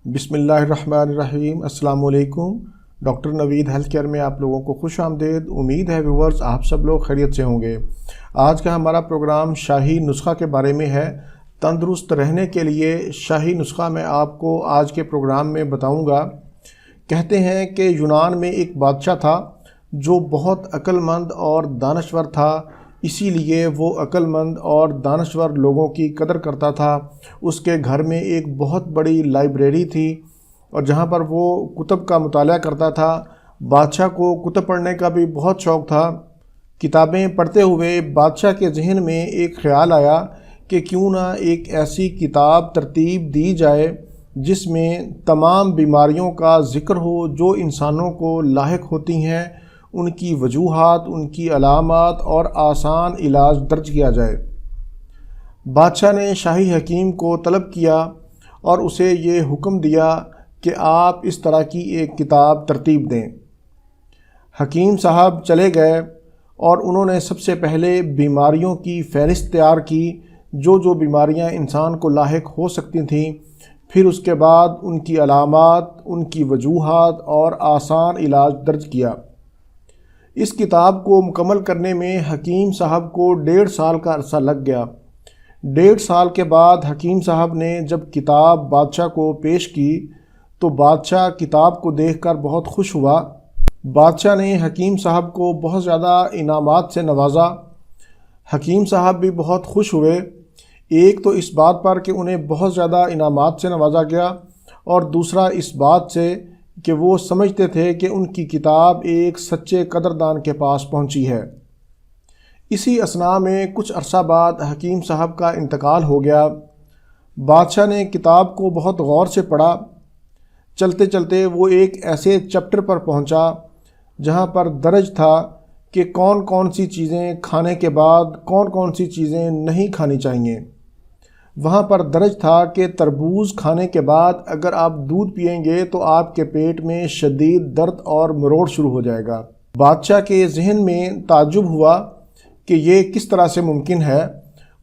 بسم اللہ الرحمن الرحیم۔ السلام علیکم۔ ڈاکٹر نوید ہیلتھ کیئر میں آپ لوگوں کو خوش آمدید۔ امید ہے ویورز آپ سب لوگ خیریت سے ہوں گے۔ آج کا ہمارا پروگرام شاہی نسخہ کے بارے میں ہے۔ تندرست رہنے کے لیے شاہی نسخہ میں آپ کو آج کے پروگرام میں بتاؤں گا۔ کہتے ہیں کہ یونان میں ایک بادشاہ تھا جو بہت عقل مند اور دانشور تھا، اسی لیے وہ عقل مند اور دانشور لوگوں کی قدر کرتا تھا۔ اس کے گھر میں ایک بہت بڑی لائبریری تھی اور جہاں پر وہ کتب کا مطالعہ کرتا تھا۔ بادشاہ کو کتب پڑھنے کا بھی بہت شوق تھا۔ کتابیں پڑھتے ہوئے بادشاہ کے ذہن میں ایک خیال آیا کہ کیوں نہ ایک ایسی کتاب ترتیب دی جائے جس میں تمام بیماریوں کا ذکر ہو جو انسانوں کو لاحق ہوتی ہیں، ان کی وجوہات، ان کی علامات اور آسان علاج درج کیا جائے۔ بادشاہ نے شاہی حکیم کو طلب کیا اور اسے یہ حکم دیا کہ آپ اس طرح کی ایک کتاب ترتیب دیں۔ حکیم صاحب چلے گئے اور انہوں نے سب سے پہلے بیماریوں کی فہرست تیار کی، جو بیماریاں انسان کو لاحق ہو سکتی تھیں، پھر اس کے بعد ان کی علامات، ان کی وجوہات اور آسان علاج درج کیا۔ اس کتاب کو مکمل کرنے میں حکیم صاحب کو 1.5 سال کا عرصہ لگ گیا۔ 1.5 سال کے بعد حکیم صاحب نے جب کتاب بادشاہ کو پیش کی تو بادشاہ کتاب کو دیکھ کر بہت خوش ہوا۔ بادشاہ نے حکیم صاحب کو بہت زیادہ انعامات سے نوازا۔ حکیم صاحب بھی بہت خوش ہوئے، ایک تو اس بات پر کہ انہیں بہت زیادہ انعامات سے نوازا گیا، اور دوسرا اس بات سے کہ وہ سمجھتے تھے کہ ان کی کتاب ایک سچے قدردان کے پاس پہنچی ہے۔ اسی اثناء میں کچھ عرصہ بعد حکیم صاحب کا انتقال ہو گیا۔ بادشاہ نے کتاب کو بہت غور سے پڑھا۔ چلتے چلتے وہ ایک ایسے چیپٹر پر پہنچا جہاں پر درج تھا کہ کون کون سی چیزیں کھانے کے بعد کون کون سی چیزیں نہیں کھانی چاہیے۔ وہاں پر درج تھا کہ تربوز کھانے کے بعد اگر آپ دودھ پئیں گے تو آپ کے پیٹ میں شدید درد اور مروڑ شروع ہو جائے گا۔ بادشاہ کے ذہن میں تعجب ہوا کہ یہ کس طرح سے ممکن ہے۔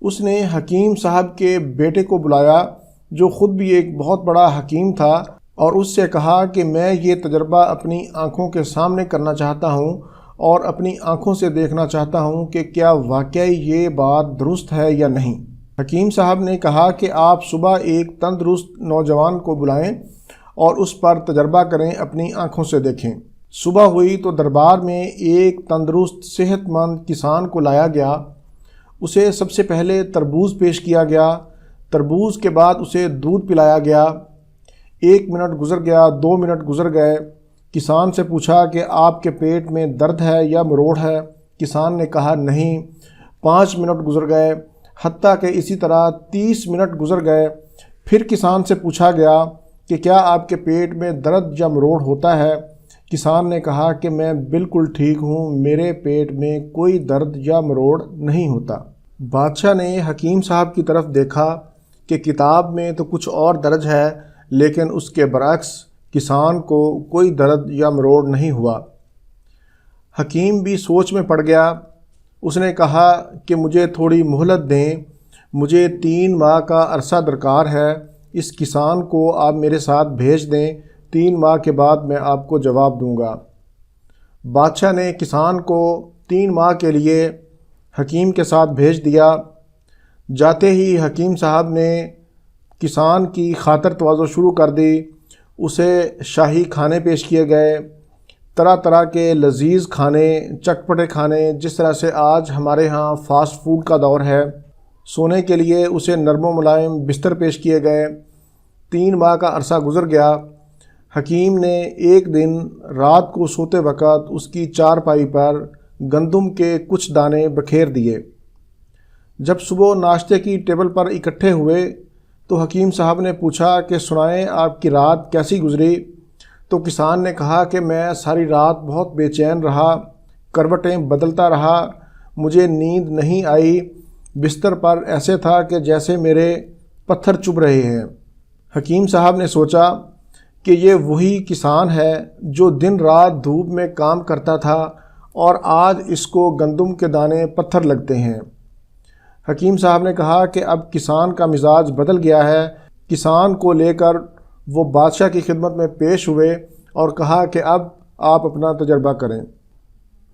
اس نے حکیم صاحب کے بیٹے کو بلایا جو خود بھی ایک بہت بڑا حکیم تھا، اور اس سے کہا کہ میں یہ تجربہ اپنی آنکھوں کے سامنے کرنا چاہتا ہوں اور اپنی آنکھوں سے دیکھنا چاہتا ہوں کہ کیا واقعی یہ بات درست ہے یا نہیں۔ حکیم صاحب نے کہا کہ آپ صبح ایک تندرست نوجوان کو بلائیں اور اس پر تجربہ کریں، اپنی آنکھوں سے دیکھیں۔ صبح ہوئی تو دربار میں ایک تندرست صحت مند کسان کو لایا گیا۔ اسے سب سے پہلے تربوز پیش کیا گیا۔ تربوز کے بعد اسے دودھ پلایا گیا۔ 1 منٹ گزر گیا، 2 منٹ گزر گئے۔ کسان سے پوچھا کہ آپ کے پیٹ میں درد ہے یا مروڑ ہے؟ کسان نے کہا نہیں۔ 5 منٹ گزر گئے، حتیٰ کہ اسی طرح 30 منٹ گزر گئے۔ پھر کسان سے پوچھا گیا کہ کیا آپ کے پیٹ میں درد یا مروڑ ہوتا ہے؟ کسان نے کہا کہ میں بالکل ٹھیک ہوں، میرے پیٹ میں کوئی درد یا مروڑ نہیں ہوتا۔ بادشاہ نے حکیم صاحب کی طرف دیکھا کہ کتاب میں تو کچھ اور درج ہے، لیکن اس کے برعکس کسان کو کوئی درد یا مروڑ نہیں ہوا۔ حکیم بھی سوچ میں پڑ گیا۔ اس نے کہا کہ مجھے تھوڑی مہلت دیں، مجھے 3 ماہ کا عرصہ درکار ہے۔ اس کسان کو آپ میرے ساتھ بھیج دیں، 3 ماہ کے بعد میں آپ کو جواب دوں گا۔ بادشاہ نے کسان کو 3 ماہ کے لیے حکیم کے ساتھ بھیج دیا۔ جاتے ہی حکیم صاحب نے کسان کی خاطر تواضع شروع کر دی۔ اسے شاہی کھانے پیش کیے گئے، طرح طرح کے لذیذ کھانے، چٹپٹے کھانے، جس طرح سے آج ہمارے ہاں فاسٹ فوڈ کا دور ہے۔ سونے کے لیے اسے نرم و ملائم بستر پیش کیے گئے۔ 3 ماہ کا عرصہ گزر گیا۔ حکیم نے ایک دن رات کو سوتے وقت اس کی چارپائی پر گندم کے کچھ دانے بکھیر دیے۔ جب صبح ناشتے کی ٹیبل پر اکٹھے ہوئے تو حکیم صاحب نے پوچھا کہ سنائیں آپ کی رات کیسی گزری؟ تو کسان نے کہا کہ میں ساری رات بہت بے چین رہا، کروٹیں بدلتا رہا، مجھے نیند نہیں آئی، بستر پر ایسے تھا کہ جیسے میرے پتھر چبھ رہے ہیں۔ حکیم صاحب نے سوچا کہ یہ وہی کسان ہے جو دن رات دھوپ میں کام کرتا تھا اور آج اس کو گندم کے دانے پتھر لگتے ہیں۔ حکیم صاحب نے کہا کہ اب کسان کا مزاج بدل گیا ہے، کسان کو لے کر وہ بادشاہ کی خدمت میں پیش ہوئے اور کہا کہ اب آپ اپنا تجربہ کریں۔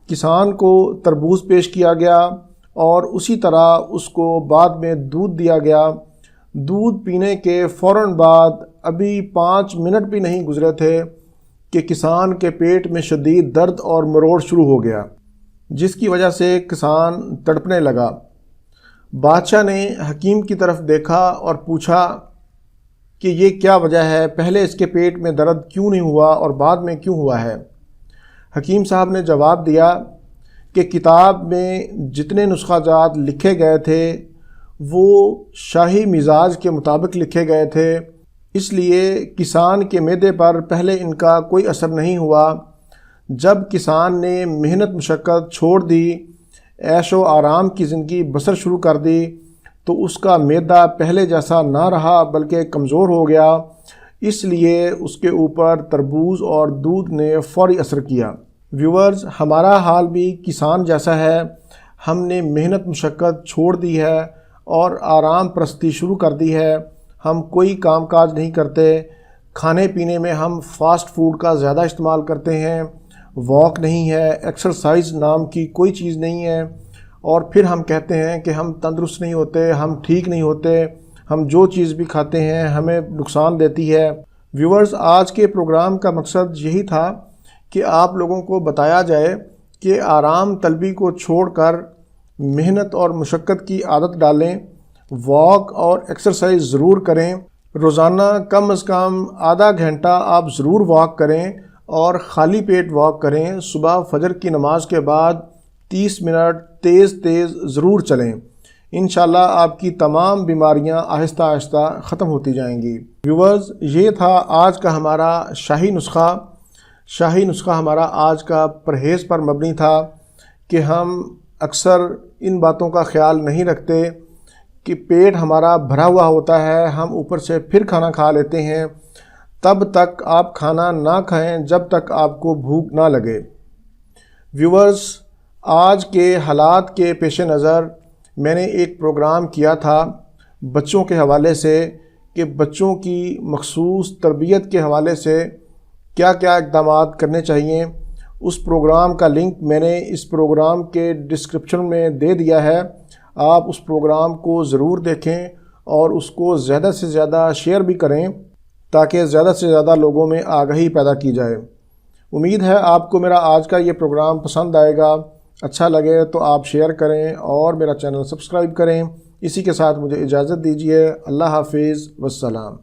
کسان کو تربوز پیش کیا گیا اور اسی طرح اس کو بعد میں دودھ دیا گیا۔ دودھ پینے کے فوراً بعد ابھی 5 منٹ بھی نہیں گزرے تھے کہ کسان کے پیٹ میں شدید درد اور مروڑ شروع ہو گیا، جس کی وجہ سے کسان تڑپنے لگا۔ بادشاہ نے حکیم کی طرف دیکھا اور پوچھا کہ یہ کیا وجہ ہے، پہلے اس کے پیٹ میں درد کیوں نہیں ہوا اور بعد میں کیوں ہوا ہے؟ حکیم صاحب نے جواب دیا کہ کتاب میں جتنے نسخہ جات لکھے گئے تھے وہ شاہی مزاج کے مطابق لکھے گئے تھے، اس لیے کسان کے معدے پر پہلے ان کا کوئی اثر نہیں ہوا۔ جب کسان نے محنت مشقت چھوڑ دی، عیش و آرام کی زندگی بسر شروع کر دی، تو اس کا معدہ پہلے جیسا نہ رہا بلکہ کمزور ہو گیا، اس لیے اس کے اوپر تربوز اور دودھ نے فوری اثر کیا۔ ویورز، ہمارا حال بھی کسان جیسا ہے۔ ہم نے محنت مشقت چھوڑ دی ہے اور آرام پرستی شروع کر دی ہے۔ ہم کوئی کام کاج نہیں کرتے، کھانے پینے میں ہم فاسٹ فوڈ کا زیادہ استعمال کرتے ہیں، واک نہیں ہے، ایکسرسائز نام کی کوئی چیز نہیں ہے، اور پھر ہم کہتے ہیں کہ ہم تندرست نہیں ہوتے، ہم ٹھیک نہیں ہوتے، ہم جو چیز بھی کھاتے ہیں ہمیں نقصان دیتی ہے۔ ویورز، آج کے پروگرام کا مقصد یہی تھا کہ آپ لوگوں کو بتایا جائے کہ آرام طلبی کو چھوڑ کر محنت اور مشقت کی عادت ڈالیں، واک اور ایکسرسائز ضرور کریں۔ روزانہ کم از کم آدھا گھنٹہ آپ ضرور واک کریں اور خالی پیٹ واک کریں۔ صبح فجر کی نماز کے بعد 30 منٹ تیز ضرور چلیں۔ انشاءاللہ آپ کی تمام بیماریاں آہستہ آہستہ ختم ہوتی جائیں گی۔ ویورز، یہ تھا آج کا ہمارا شاہی نسخہ۔ شاہی نسخہ ہمارا آج کا پرہیز پر مبنی تھا کہ ہم اکثر ان باتوں کا خیال نہیں رکھتے کہ پیٹ ہمارا بھرا ہوا ہوتا ہے، ہم اوپر سے پھر کھانا کھا لیتے ہیں۔ تب تک آپ کھانا نہ کھائیں جب تک آپ کو بھوک نہ لگے۔ ویورز، آج کے حالات کے پیش نظر میں نے ایک پروگرام کیا تھا بچوں کے حوالے سے کہ بچوں کی مخصوص تربیت کے حوالے سے کیا کیا اقدامات کرنے چاہیے۔ اس پروگرام کا لنک میں نے اس پروگرام کے ڈسکرپشن میں دے دیا ہے، آپ اس پروگرام کو ضرور دیکھیں اور اس کو زیادہ سے زیادہ شیئر بھی کریں تاکہ زیادہ سے زیادہ لوگوں میں آگاہی پیدا کی جائے۔ امید ہے آپ کو میرا آج کا یہ پروگرام پسند آئے گا۔ اچھا لگے تو آپ شیئر کریں اور میرا چینل سبسکرائب کریں۔ اسی کے ساتھ مجھے اجازت دیجیے۔ اللہ حافظ، والسلام۔